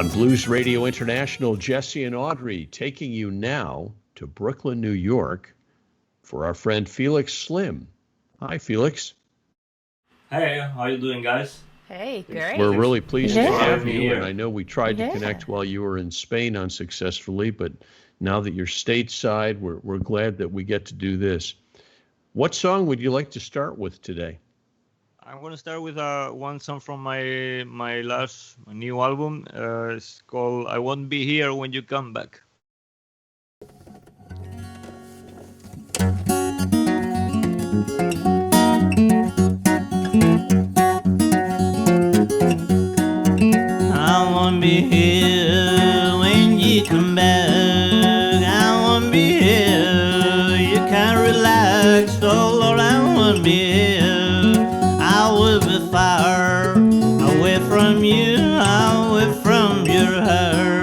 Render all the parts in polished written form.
On Blues Radio International, Jesse and Audrey taking you now to Brooklyn, New York for our friend Felix Slim. Hi, Felix. Hey, how you doing, guys? Hey, great. We're really pleased to have me you, here. and I know we tried to connect while you were in Spain unsuccessfully, but now that you're stateside, we're glad that we get to do this. What song would you like to start with today? I'm gonna start with one song from my new album. It's called "I Won't Be Here When You Come Back." I won't be here when you come back. I won't be here. You can relax, oh Lord, I won't be here. I will be far away from you, away from your heart.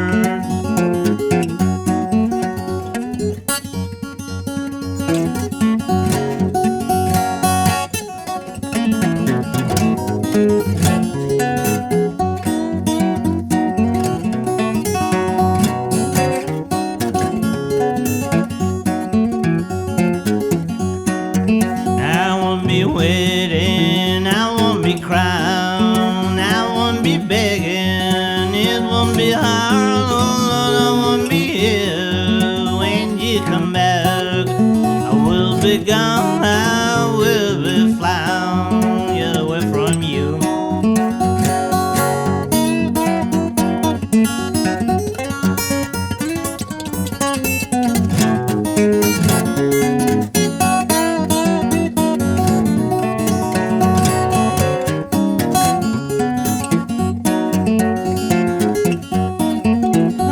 I won't be waiting, I won't be crying, I won't be begging, it won't be hard, oh Lord, I won't be here when you come back. I will be gone, I will be flying, get away from you.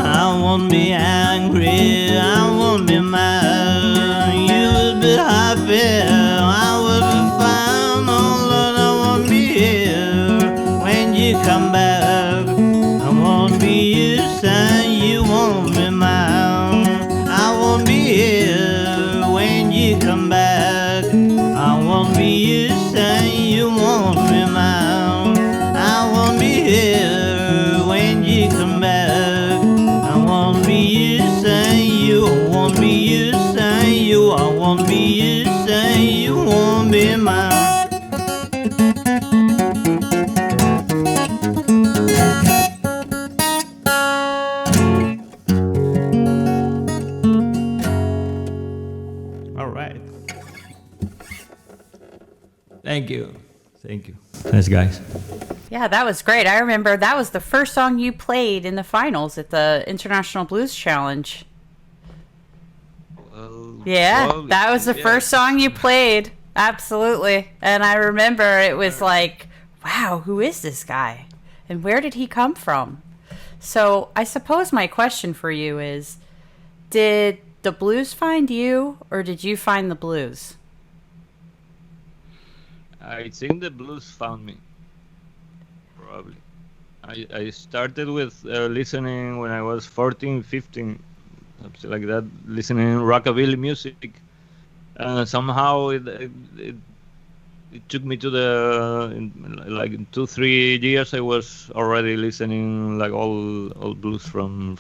I won't be angry, I won't be mad. You will be happy, I will be fine. Oh Lord, I won't be here when you come back. I won't be yours and you won't be mine. I won't be here when you come back. I won't be yours and you won't be mine. I won't be here when you come back. I won't be yours and you won't be yours and you. I won't be yours and you won't be mine. All right. Thank you. Thank you. Thanks, guys. Yeah, that was great. I remember that was the first song you played in the finals at the International Blues Challenge. Yeah, that was the first song you played. Absolutely. And I remember it was like, wow, who is this guy? And where did he come from? So I suppose my question for you is, did the blues find you or did you find the blues? I think the blues found me. Probably. I started with listening when I was 14, 15, something like that, listening rockabilly music. Somehow it took me to like in 2-3 years I was already listening like all blues from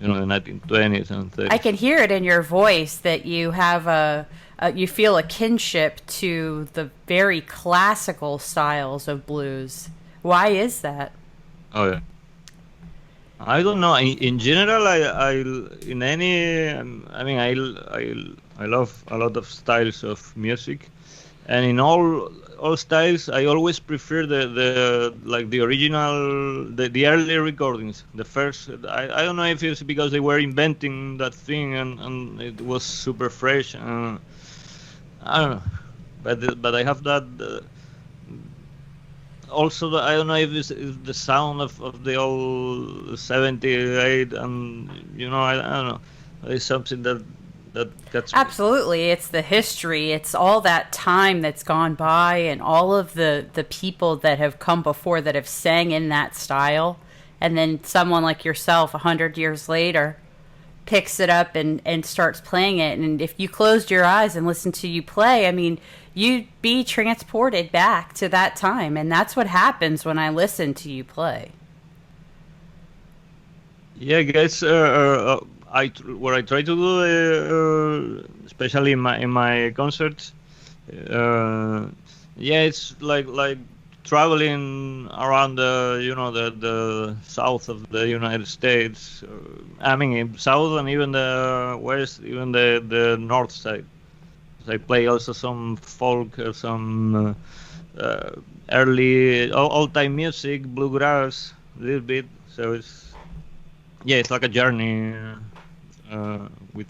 the 1920s and 30s. I can hear it in your voice that you have you feel a kinship to the very classical styles of blues. Why is that? Oh yeah. I don't know. In general, I love a lot of styles of music, and in all styles, I always prefer the original, the early recordings. The first, I don't know if it's because they were inventing that thing and it was super fresh. I don't know, but I have that. Also, I don't know if it's the sound of the old 78, and I don't know. It's something that gets me. Absolutely. It's the history. It's all that time that's gone by and all of the people that have come before that have sang in that style. And then someone like yourself 100 years later picks it up and starts playing it. And if you closed your eyes and listened to you play, I mean, you'd be transported back to that time. And that's what happens when I listen to you play. Yeah, guys. What I try to do, especially in my concerts, yeah, it's like traveling around the south of the United States. I mean, south and even the west, even the north side. I play also some folk, some early old time music, bluegrass, a little bit. So it's like a journey with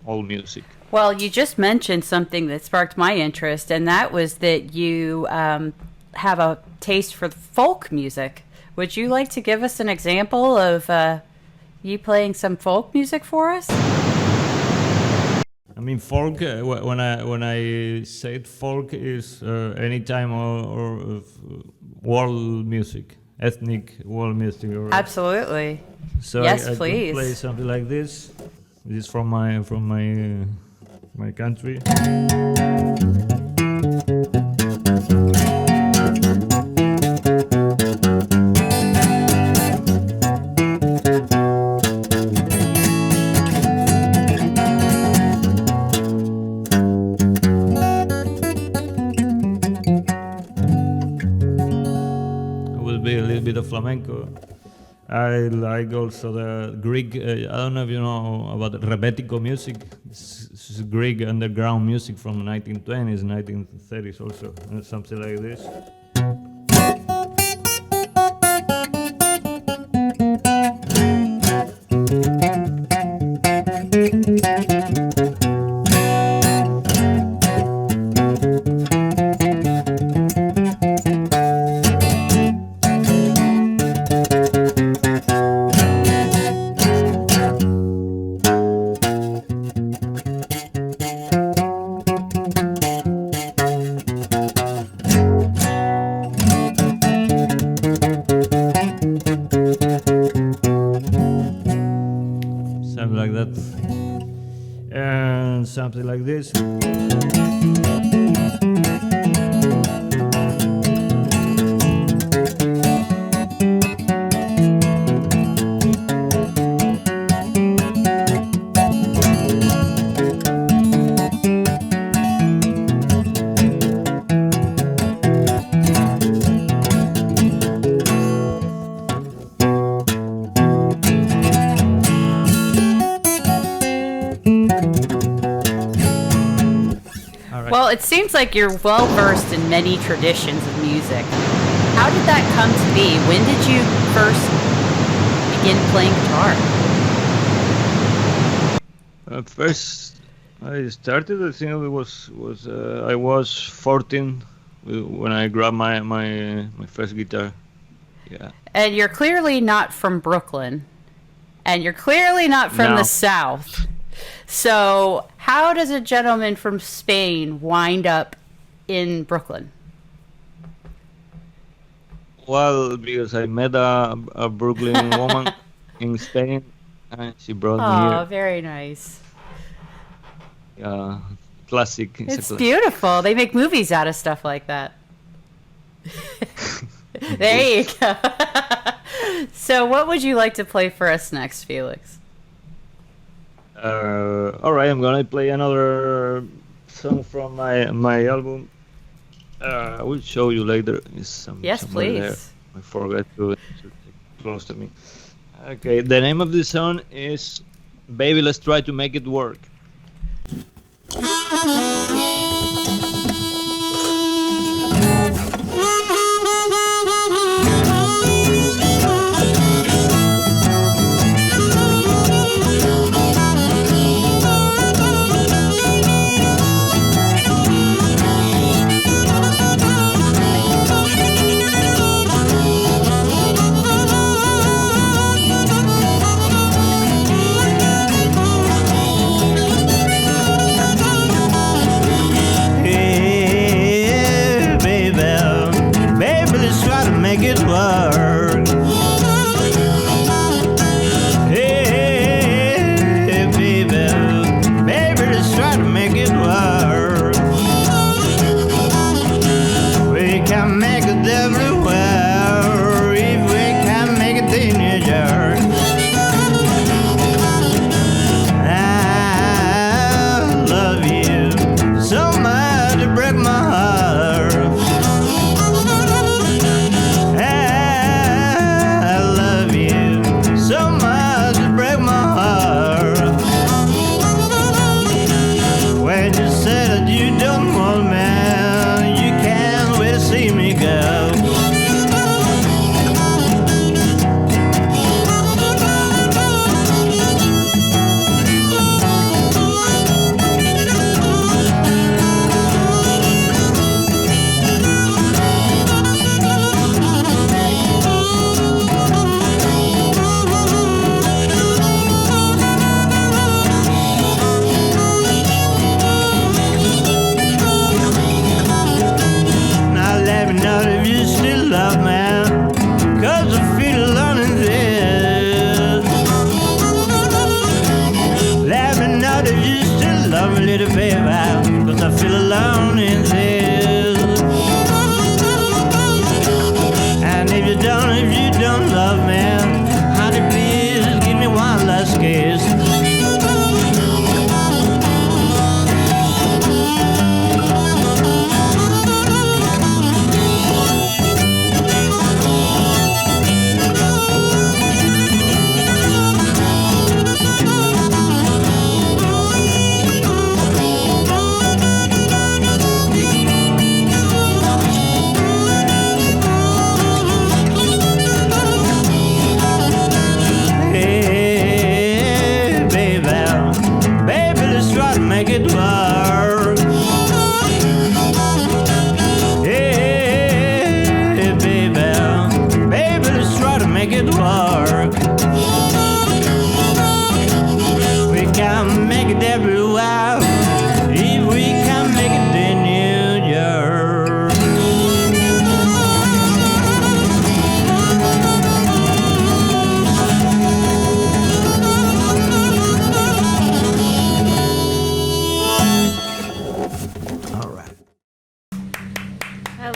old music. Well, you just mentioned something that sparked my interest, and that was that you have a taste for folk music. Would you like to give us an example of you playing some folk music for us? I mean, folk. When I said folk is any time or world music, ethnic world music. Or, Absolutely. So Yes, I could please. play something like this. This is from my country. Be a little bit of flamenco. I like also the Greek. I don't know if you know about rebetico music. This is Greek underground music from the 1920s, 1930s, also something like this. Something like that, and something like this. Well, it seems like you're well versed in many traditions of music. How did that come to be? When did you first begin playing guitar? First, I started. I think it was I was 14 when I grabbed my first guitar. Yeah. And you're clearly not from Brooklyn. And you're clearly not from No. the South. So, how does a gentleman from Spain wind up in Brooklyn? Well, because I met a Brooklyn woman in Spain, and she brought me Oh, here. very nice. Classic. It's beautiful. They make movies out of stuff like that. There you go. So, what would you like to play for us next, Felix? All right, I'm gonna play another song from my album. I will show you later. It's Yes, somewhere there. please. I forgot to take close to me. Okay, the name of the song is "Baby, Let's Try to Make It Work." Hey, baby, baby, let's try to make it work. Hey, baby, baby, let's try to make it work. We can make it everywhere if we can make it in New York.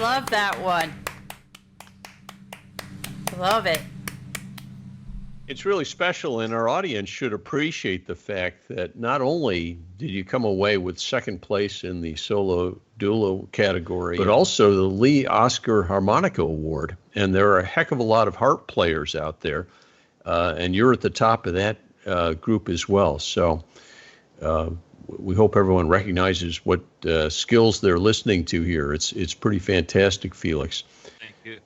love that one. Love it. It's really special, and our audience should appreciate the fact that not only did you come away with second place in the solo duo category, but also the Lee Oskar Harmonica Award. And there are a heck of a lot of harp players out there, and you're at the top of that group as well. So we hope everyone recognizes what skills they're listening to here. It's pretty fantastic, Felix. Thank you.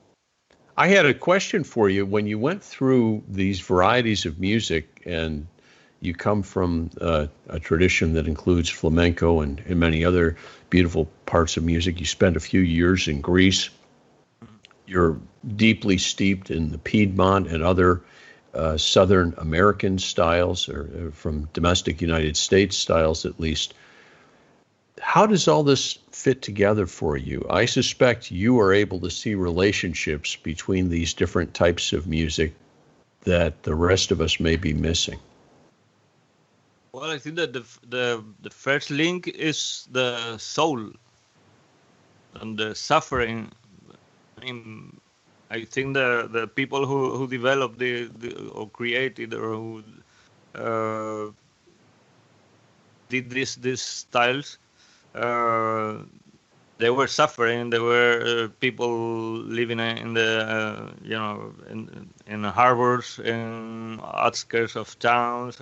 I had a question for you. When you went through these varieties of music, and you come from a tradition that includes flamenco and many other beautiful parts of music, you spent a few years in Greece. You're deeply steeped in the Piedmont and other Southern American styles, or from domestic United States styles at least. How does all this fit together for you? I suspect you are able to see relationships between these different types of music that the rest of us may be missing. Well, I think that the first link is the soul and the suffering. I think the people who developed or created or who did these styles, they were suffering. There were people living in the in harbors, in outskirts of towns,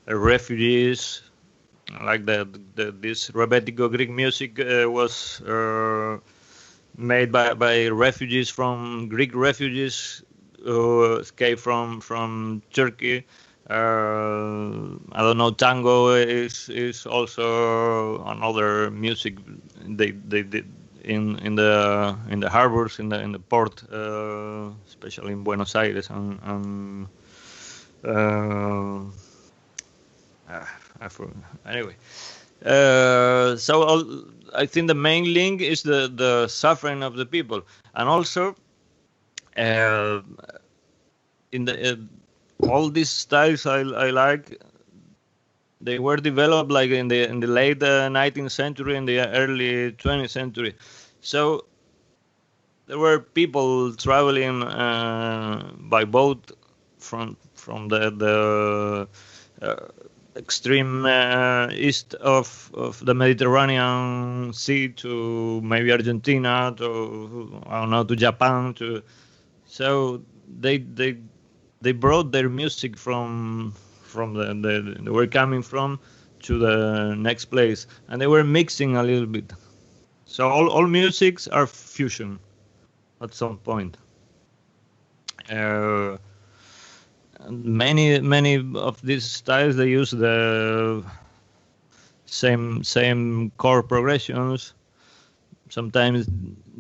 refugees. Like this rebetico Greek music was made by refugees from Greek refugees who escaped from Turkey. I don't know. Tango is also another music they did in the harbors, in the port, especially in Buenos Aires and I forgot. Anyway. So I think the main link is the suffering of the people, and also in the all these styles I like, they were developed like in the late 19th century and the early 20th century. So there were people traveling by boat from the extreme east of the Mediterranean Sea to maybe Argentina, to I don't know, to Japan. So they brought their music from they were coming from to the next place, and they were mixing a little bit. So all musics are fusion at some point. Many of these styles, they use the same chord progressions. Sometimes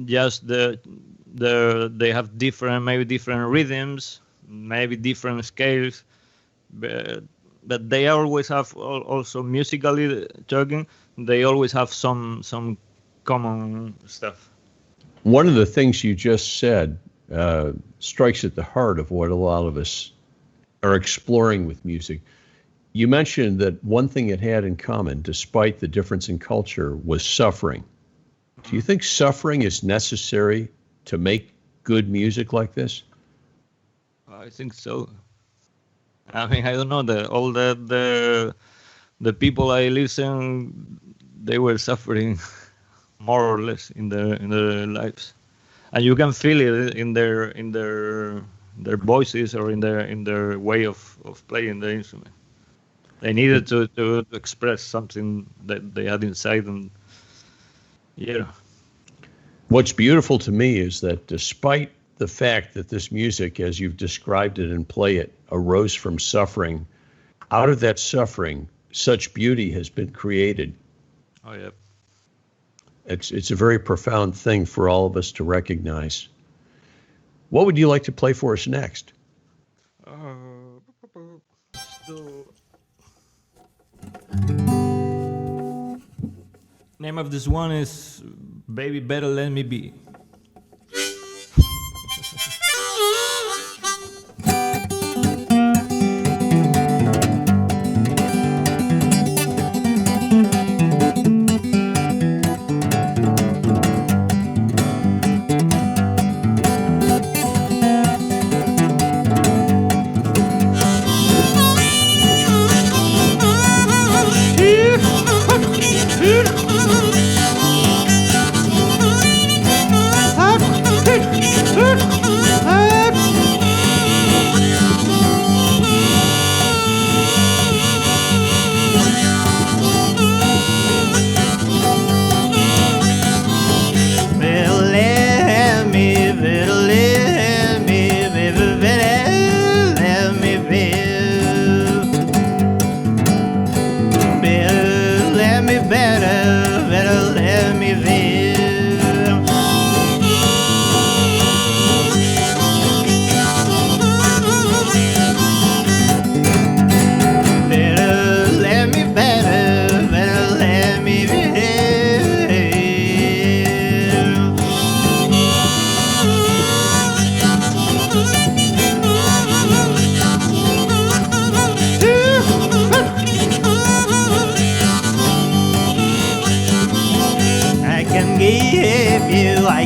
just they have different rhythms, maybe different scales, but they always have, also musically talking, they always have some common stuff. One of the things you just said strikes at the heart of what a lot of us are exploring with music. You mentioned that one thing it had in common, despite the difference in culture, was suffering. Do you think suffering is necessary to make good music like this? I think so. I mean, I don't know. All the people I listen, they were suffering more or less in their lives, and you can feel it in their voices or in their way of playing the instrument. They needed to express something that they had inside them. Yeah. What's beautiful to me is that despite the fact that this music, as you've described it and play it, arose from suffering, out of that suffering, such beauty has been created. Oh, yeah. It's a very profound thing for all of us to recognize. What would you like to play for us next? Name of this one is Baby Better Let Me Be.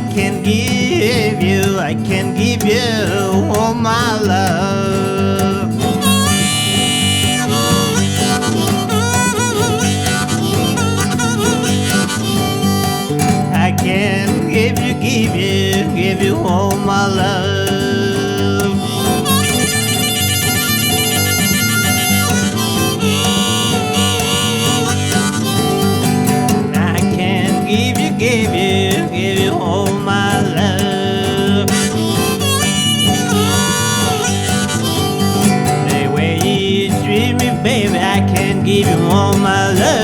I can give you all my love. I can give you all my love. I can give you all my love. The way you treat me, baby, I can give you all my love.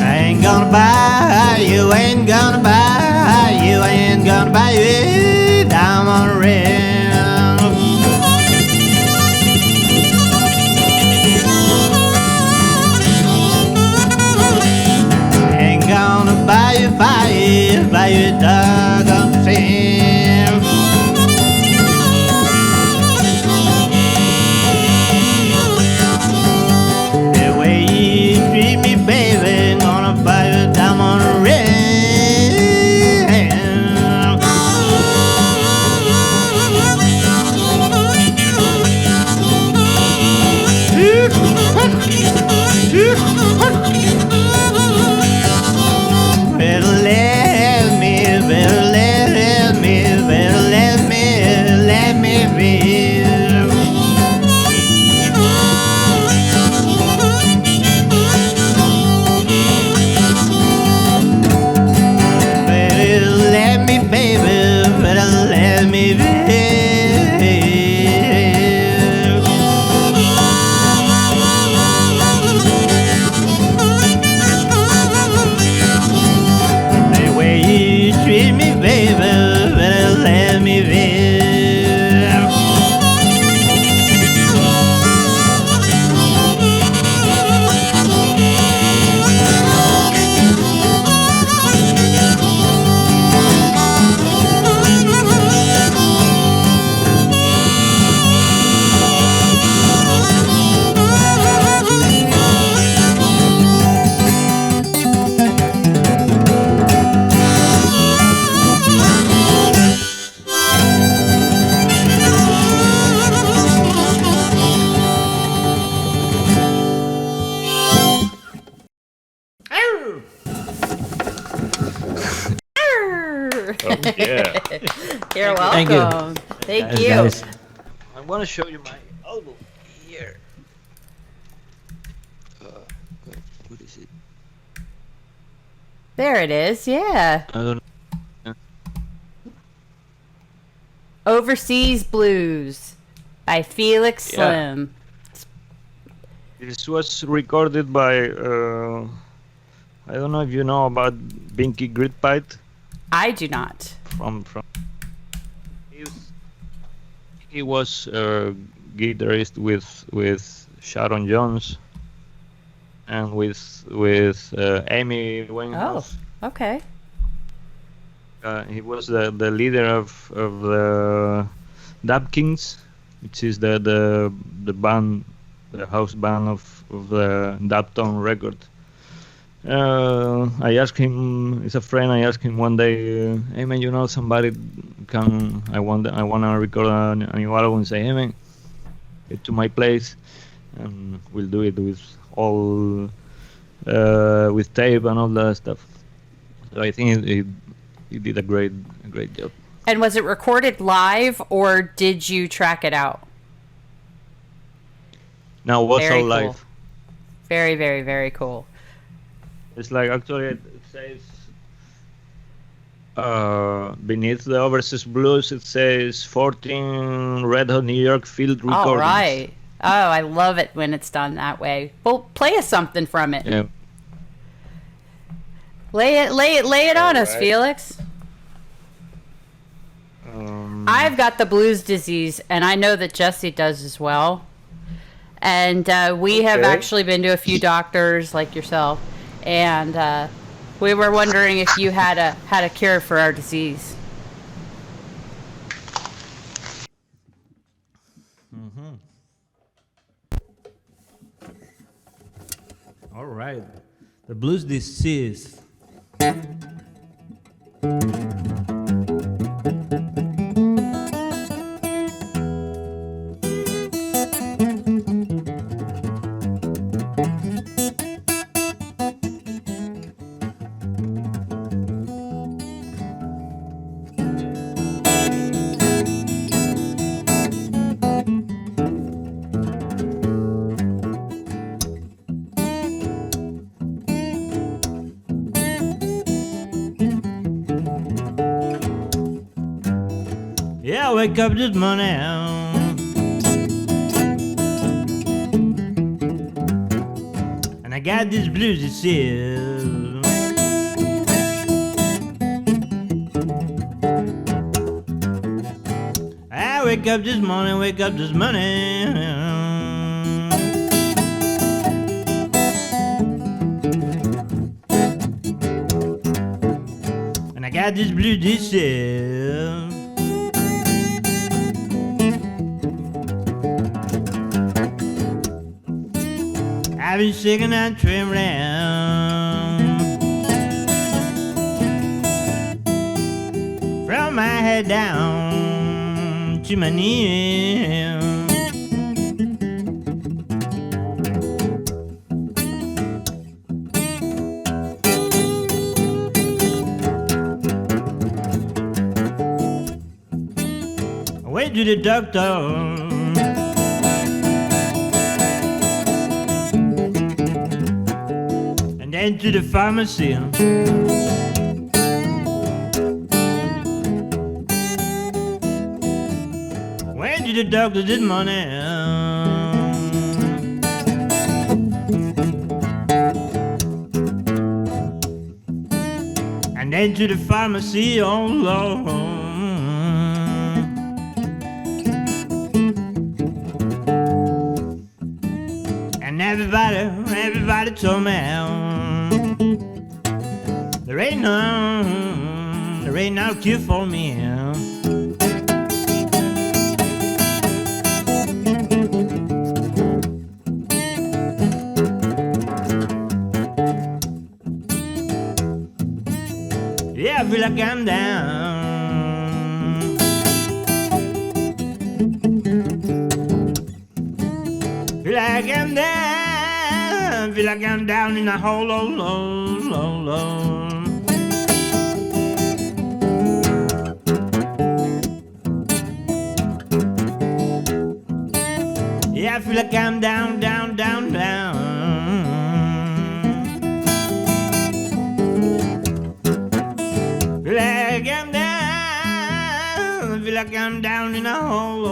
Ain't gonna buy you a diamond ring. Ain't gonna buy you a doggone thing. The way you treat me, baby, gonna buy you a diamond ring. Let me be. Better let me, baby, better let me be. The way you treat me, baby, better let me be. Yeah. You're Thank you. welcome. Thank you. Guys. I want to show you my album here. What is it? There it is. Yeah. I don't know. Overseas Blues by Felix Yeah. Slim. This was recorded by I don't know if you know about Binky Gritpite I do not. from he was a guitarist with Sharon Jones and with Amy Oh, Winehouse. okay. He was the leader of the Dub Kings, which is the band, the house band of the Dubtone record. I asked him, he's a friend. I asked him one day, "Hey man, you know somebody I want to record a new album." Say, "Hey man, get to my place, and we'll do it with all with tape and all that stuff." So I think he did a great job. And was it recorded live or did you track it out? Now what's Very all cool. live? Very, very, very cool. It's like actually it says beneath the Overseas Blues it says 14 Red Hot New York field recordings. All right. I love it when it's done that way. Well, play us something from it. Yeah. Lay it on us, right. Felix. I've got the blues disease, and I know that Jesse does as well. And we have actually been to a few doctors like yourself, and we were wondering if you had a cure for our disease. All right. The blues disease. Yeah, I wake up this morning and I got this blues disease. I wake up this morning, and I got this blues disease. I've been sick and I'm trembling from my head down to my knees. I went to the doctor. Into the pharmacy. Went to the doctor this morning. And then to the pharmacy, oh Lord. And everybody told me there ain't no cure for me. Yeah, I feel like I'm down. Feel like I'm down. Feel like I'm down in a hole, low. Yeah, I feel like I'm down. Feel like I'm down. Feel like I'm down in a hole.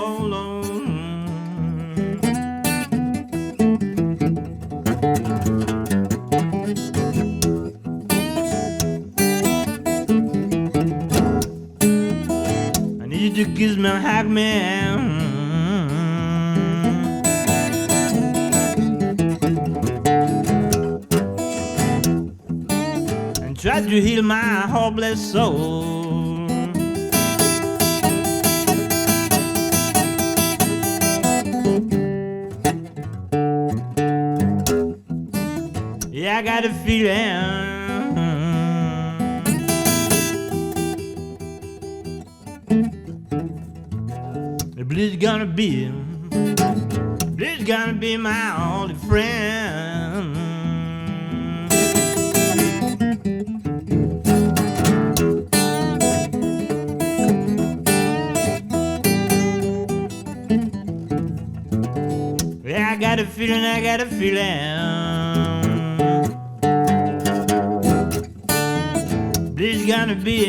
I need you to kiss me and hug me. Try to heal my hopeless soul. Yeah, I got a feeling the blues gonna be my only friend. I got a feeling. Blues gonna be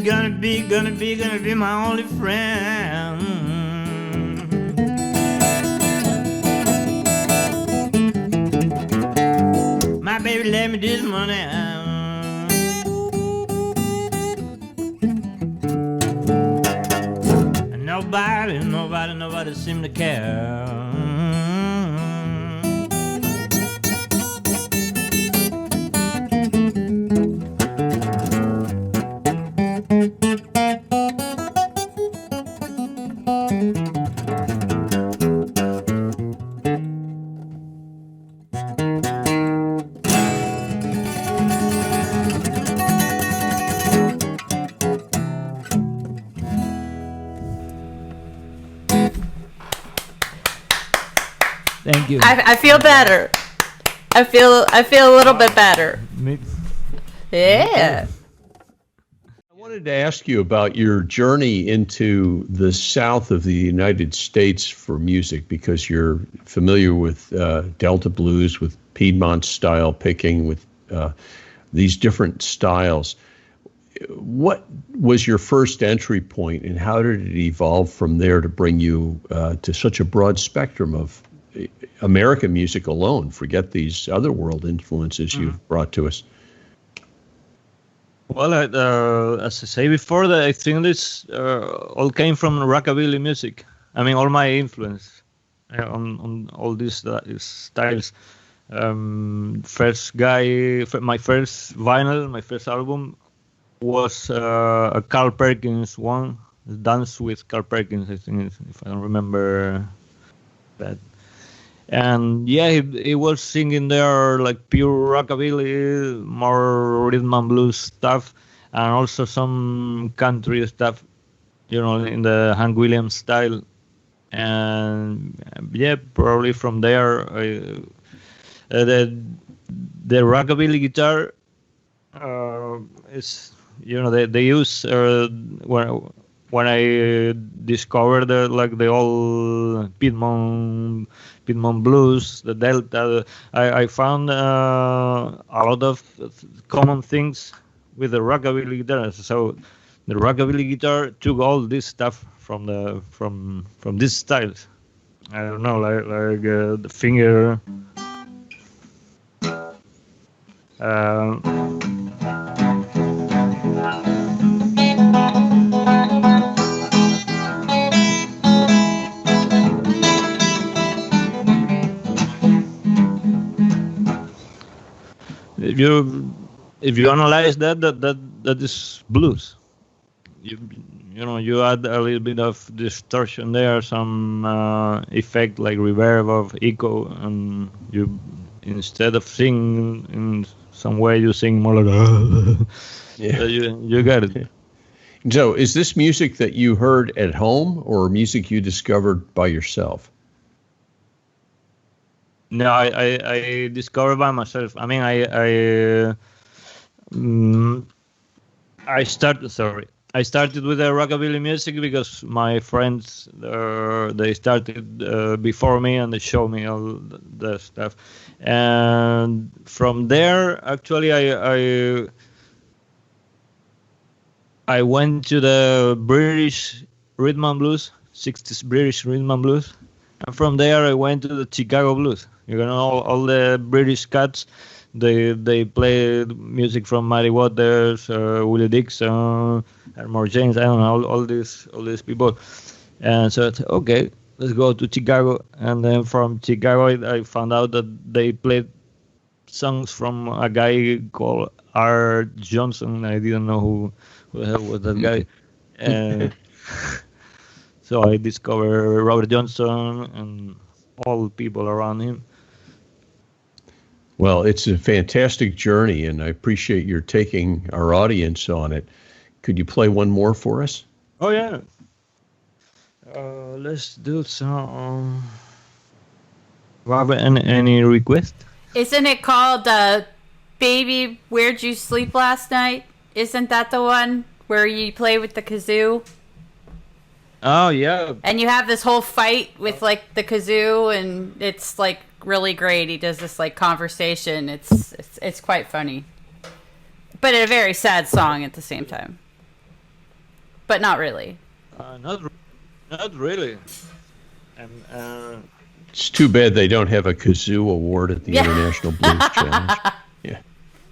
gonna be my only friend. My baby left me this morning. Nobody seemed to care. Thank you. I feel better. I feel a little bit better. Yeah. I wanted to ask you about your journey into the south of the United States for music, because you're familiar with Delta blues, with Piedmont style picking, with these different styles. What was your first entry point, and how did it evolve from there to bring you to such a broad spectrum of American music alone? Forget these other world influences you've brought to us. Well, as I say before, I think this all came from rockabilly music. I mean, all my influence on all these styles. My first vinyl, my first album was a Carl Perkins one, Dance with Carl Perkins, I think, if I don't remember that. And yeah, he was singing there like pure rockabilly, more rhythm and blues stuff, and also some country stuff, in the Hank Williams style. And yeah, probably from there, the rockabilly guitar is, they use when I discovered the old Piedmont blues, the Delta, I found a lot of common things with the rockabilly guitar. So the rockabilly guitar took all this stuff from these styles. I don't know, like the finger. If you analyze that is blues. You add a little bit of distortion there, some effect like reverb of echo, and you, instead of singing in some way, you sing more like yeah. So you got it. So is this music that you heard at home, or music you discovered by yourself? No, I discovered by myself. I mean, I started with the rockabilly music because my friends they started before me, and they showed me all the stuff. And from there, actually, I went to the British rhythm and blues, 60s British rhythm and blues, and from there I went to the Chicago blues. All the British cats, they play music from Muddy Waters, Willie Dixon, Elmore James. I don't know, all these people. And so I said, okay, let's go to Chicago. And then from Chicago, I found out that they played songs from a guy called R. Johnson. I didn't know who the hell was that guy. And so I discovered Robert Johnson and all people around him. Well, it's a fantastic journey, and I appreciate your taking our audience on it. Could you play one more for us? Oh, yeah. Let's do some. Robert, any request? Isn't it called Baby, Where'd You Sleep Last Night? Isn't that the one where you play with the kazoo? Oh, yeah. And you have this whole fight with like the kazoo, and it's like really great. He does this like conversation. It's quite funny, but a very sad song at the same time. but not really. Not really. And It's too bad they don't have a kazoo award at the International Blues Challenge. Yeah,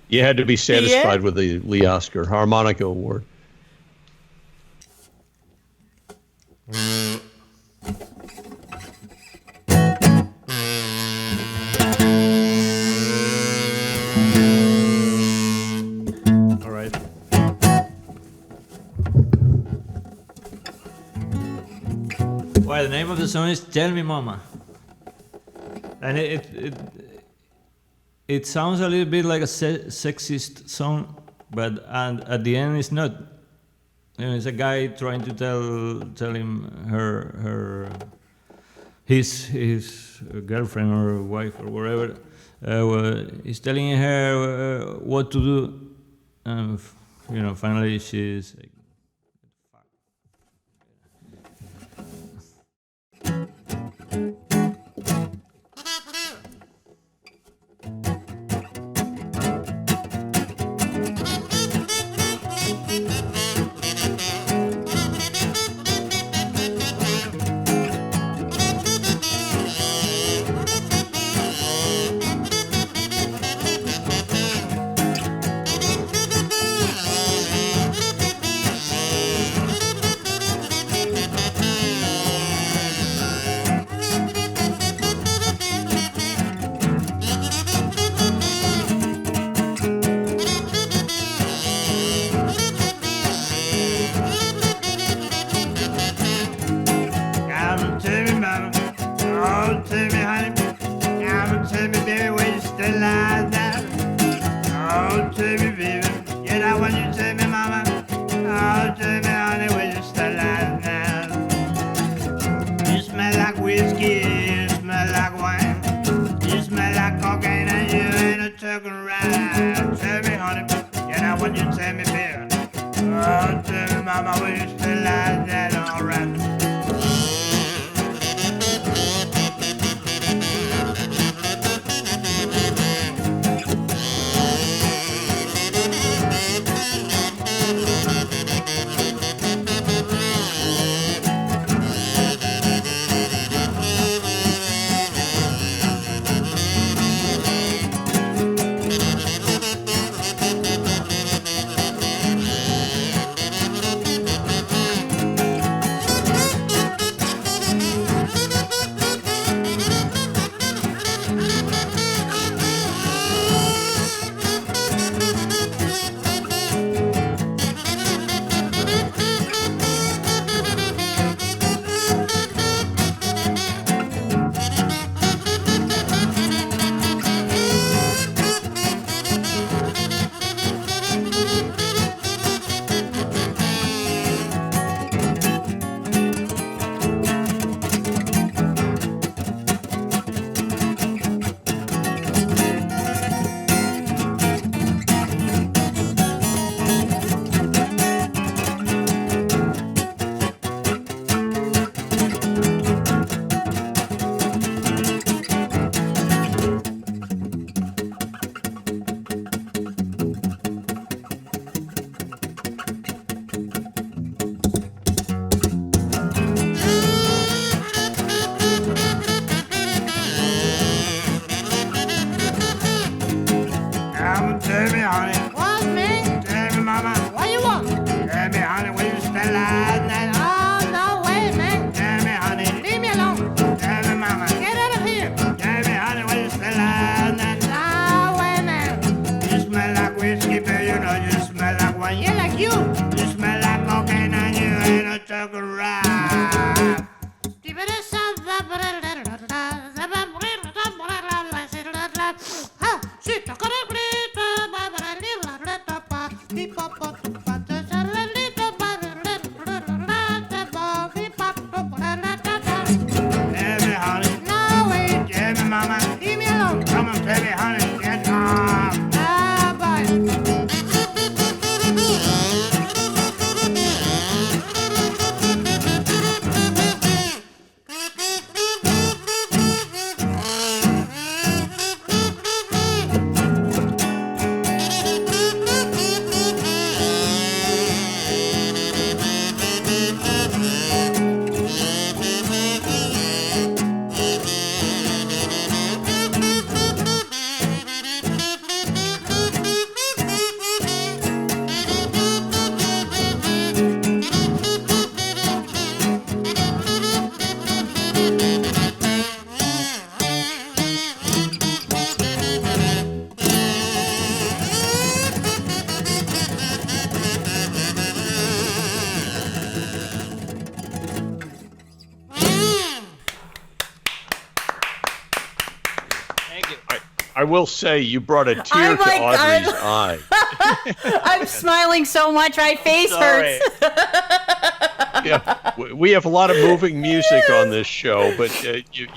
you had to be satisfied with the Lee Oskar Harmonica Award. all right. Well, the name of the song is "Tell Me, Mama," and it sounds a little bit like a sexist song, but at the end it's not. You know, it's a guy trying to tell him his girlfriend or wife or whatever. He's telling her what to do. You know, finally she's like, fuck. Come to me, mama. Oh, to me, honey. Come to me, baby, when you still lie down. Oh, to me, baby. You know when you to me, mama. Oh, to me, honey, when you still lie down. You smell like whiskey, you smell like wine. You smell like cocaine and you ain't a talking right. Tell me, honey, you know when you tell me, baby. Oh, tell me, mama, when you still lie down, all right. Tell me, honey. What, me? Tell me, mama. What you want? Tell me, honey, when you still alive now. Oh, no way, man. Tell me, honey. Leave me alone. Tell me, mama. Get out of here. Tell me, honey, when you still alive now. No way, man. You smell like whiskey, baby, you know you smell like wine. Yeah, like you. You smell like cocaine and you ain't no talking right. Tell me, honey. No way. Tell me, mama. Leave me alone. Come on, tell me, honey. Get off. Ah, bye. I will say you brought a tear I'm to like, Audrey's eye. I'm smiling so much my face Sorry. hurts. Yeah, we have a lot of moving music on this show, but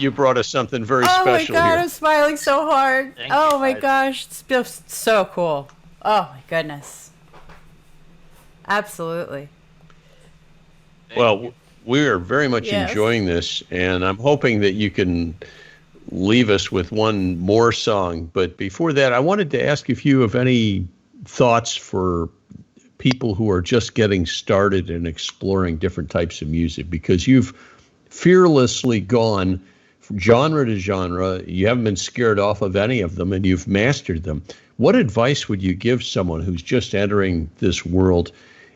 you brought us something very Oh my special god, here. I'm smiling so hard. Thank Oh you, my guys. gosh, it's just so cool. Oh my goodness. Absolutely. Well, we are very much Yes. enjoying this, and I'm hoping that you can leave us with one more song. But before that, I wanted to ask if you have any thoughts for people who are just getting started and exploring different types of music, because you've fearlessly gone from genre to genre. You haven't been scared off of any of them, and you've mastered them. What advice would you give someone who's just entering this world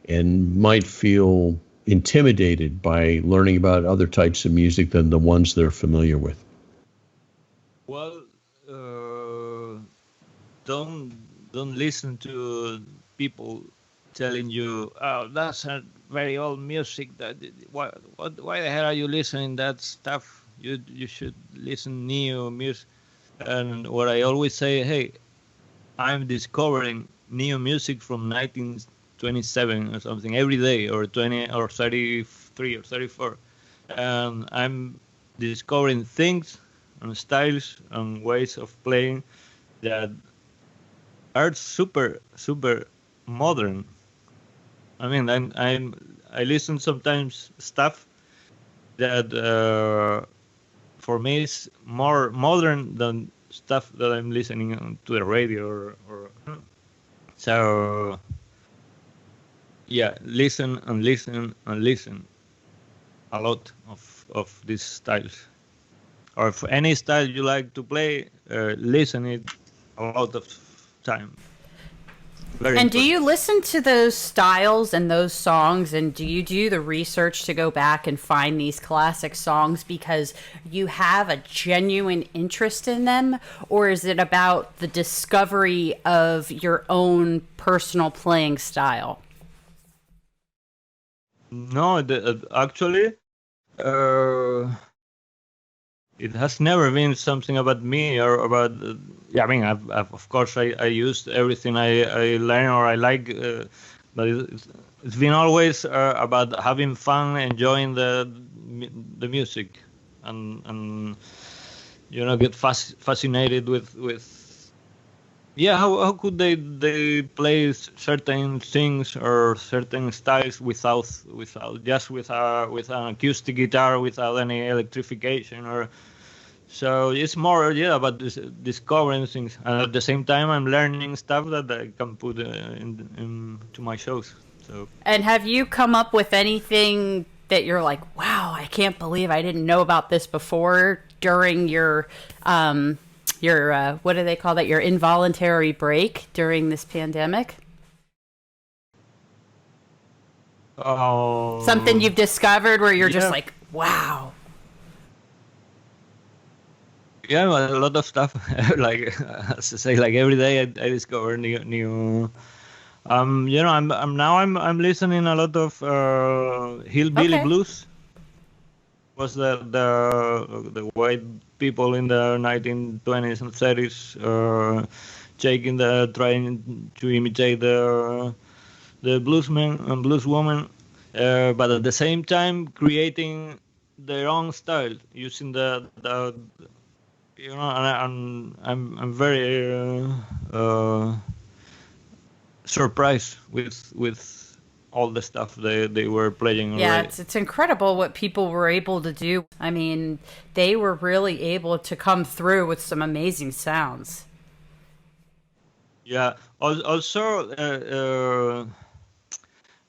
and might feel intimidated by learning about other types of music than the ones they're familiar with? Well, don't listen to people telling you, "Oh, that's a very old music. Why the hell are you listening that stuff? You should listen new music." And what I always say, hey, I'm discovering new music from 1927 or something every day, or 20 or 33 or 34, and I'm discovering things and styles and ways of playing that are super modern. I mean, I listen sometimes stuff that for me is more modern than stuff that I'm listening to the radio or so. Yeah, listen and listen and listen a lot of these styles. Or if any style you like to play, listen it a lot of time. Very And do important. you listen to those styles and those songs, and do you do the research to go back and find these classic songs because you have a genuine interest in them, or is it about the discovery of your own personal playing style? No, actually, it has never been something about me or about. Yeah, I mean, I've of course I used everything I learn or I like, but it's been always about having fun, enjoying the music, and get fascinated with. Yeah, how could they play certain things or certain styles without just with an acoustic guitar without any electrification or so it's more about discovering things, and at the same time I'm learning stuff that I can put into my shows. So And have you come up with anything that you're like, wow, I can't believe I didn't know about this before during your what do they call that? Your involuntary break during this pandemic? Something you've discovered where you're just yeah. like, wow. Yeah, a lot of stuff. Like as I say, like every day I discover new. I'm listening a lot of hillbilly Okay. blues. Was the white people in the 1920s and 30s trying to imitate the bluesmen and blueswomen, but at the same time creating their own style using the and I'm very surprised with all the stuff they were playing Yeah, already. it's incredible what people were able to do. I mean, they were really able to come through with some amazing sounds. Yeah. Also,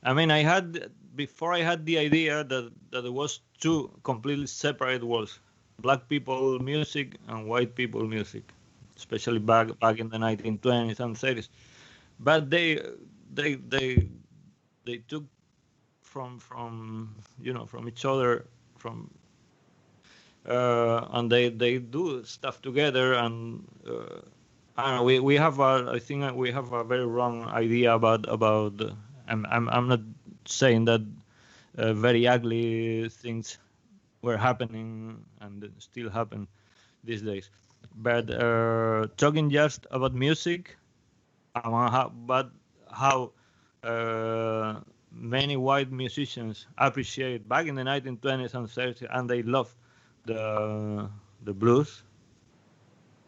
I mean, before I had the idea that it was two completely separate worlds: black people music and white people music, especially back in the 1920s and 30s. But they took from from each other and they do stuff together and. I don't know. We have I think we have a very wrong idea about. I'm not saying that very ugly things were happening and still happen these days. But talking just about music, how many white musicians appreciate back in the 1920s and 30s, and they love the blues.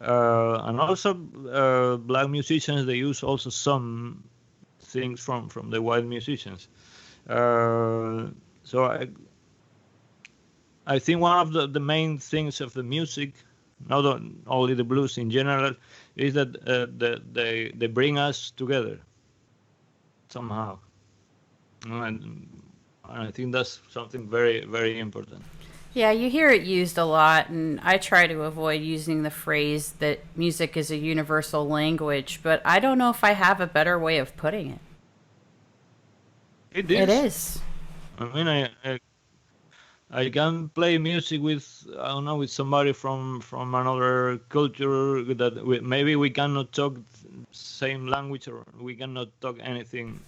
And also black musicians, they use also some things from the white musicians. So I think one of the main things of the music, not only the blues in general, is that they bring us together somehow. And I think that's something very, very important. Yeah, you hear it used a lot, and I try to avoid using the phrase that music is a universal language, but I don't know if I have a better way of putting it. It is. It is. I mean, I can play music with, I don't know, with somebody from another culture that maybe we cannot talk same language, or we cannot talk anything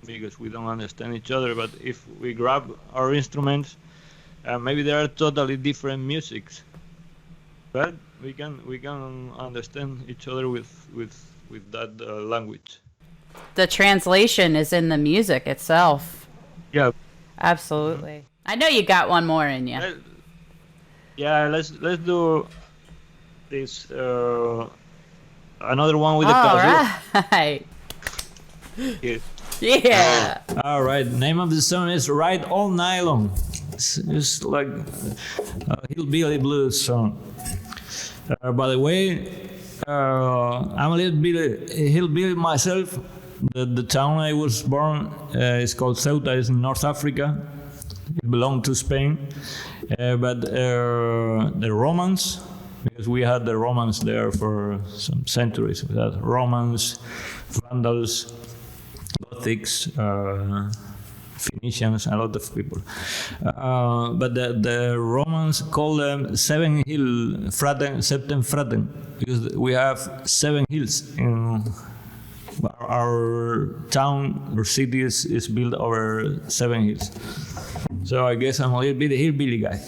because we don't understand each other. But if we grab our instruments, maybe there are totally different musics, but we can understand each other with that language. The translation is in the music itself. Yeah. Absolutely. I know you got one more in you. Yeah, let's do this another one with the kazoo. All right. Here. Yeah. All right, name of the song is Ride All Night Long. It's like a hillbilly blues song. By the way, I'm a little bit hillbilly myself. The town I was born is called Ceuta. It's in North Africa. It belonged to Spain. But the Romans, because we had the Romans there for some centuries. We had Romans, Vandals, Gothics, Phoenicians, a lot of people. But the Romans call them seven hill fraten, septem fraten, because we have 7 hills in our town or city is built over 7 hills. So I guess I'm a little bit a hillbilly guy.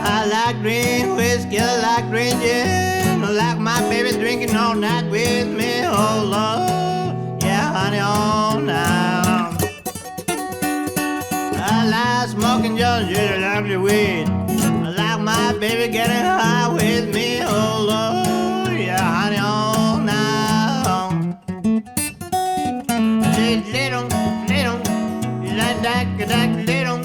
I like green whiskey, I like green gin. I like my baby drinking all night with me. Oh Lord, yeah, honey, all night. I like smoking just I like the weed. I like my baby getting high with me. Oh Lord, yeah, honey, all night. Little, like that, little,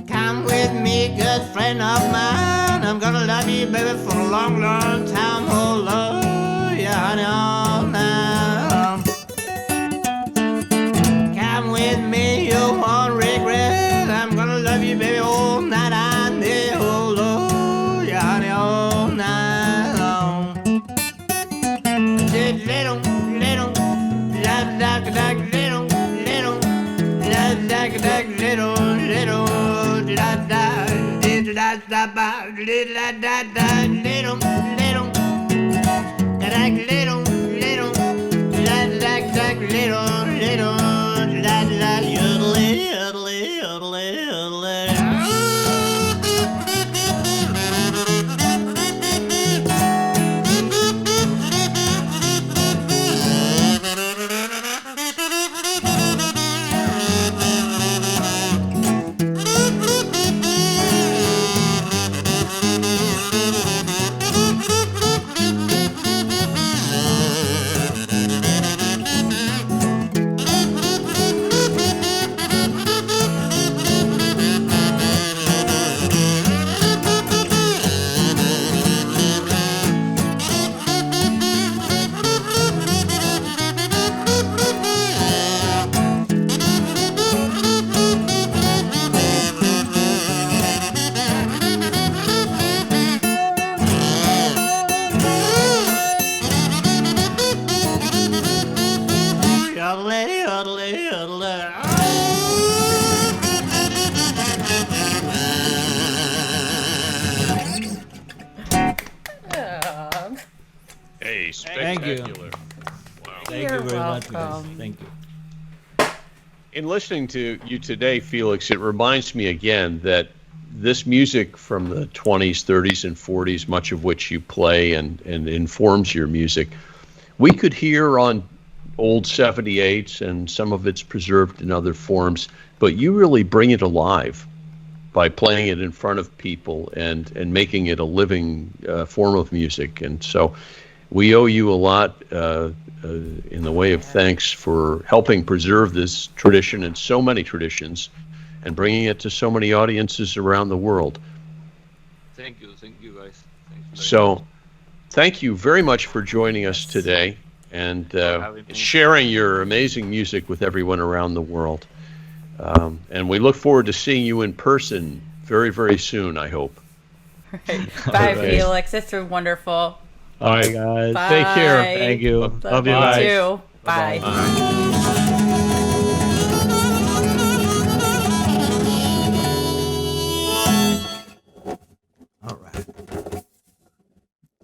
Come with me, good friend of mine. I'm gonna love you, baby, for a long, long time. Oh Lord, yeah, honey, all night. Come with me, you won't regret. I'm gonna love you, baby, all night. I'm there. Oh Lord, yeah, honey, all night long. Little, like, little, Hey, Thank you. spectacular. Wow. Thank You're you very much, guys. welcome. Thank you. In listening to you today, Felix, it reminds me again that this music from the 20s, 30s, and 40s, much of which you play and informs your music, we could hear on old 78s, and some of it's preserved in other forms, but you really bring it alive by playing it in front of people and making it a living form of music. And so we owe you a lot in the way of thanks for helping preserve this tradition and so many traditions and bringing it to so many audiences around the world. Thank you guys. Thank you very So much. thank you very much for joining us today and having me. sharing your amazing music with everyone around the world. And we look forward to seeing you in person very, very soon, I hope. Bye, Okay. Felix. It's been wonderful. All right, guys. Bye. Take care. Thank you. Love you guys. too. Bye. All right.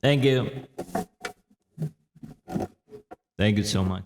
Thank you. Thank you so much.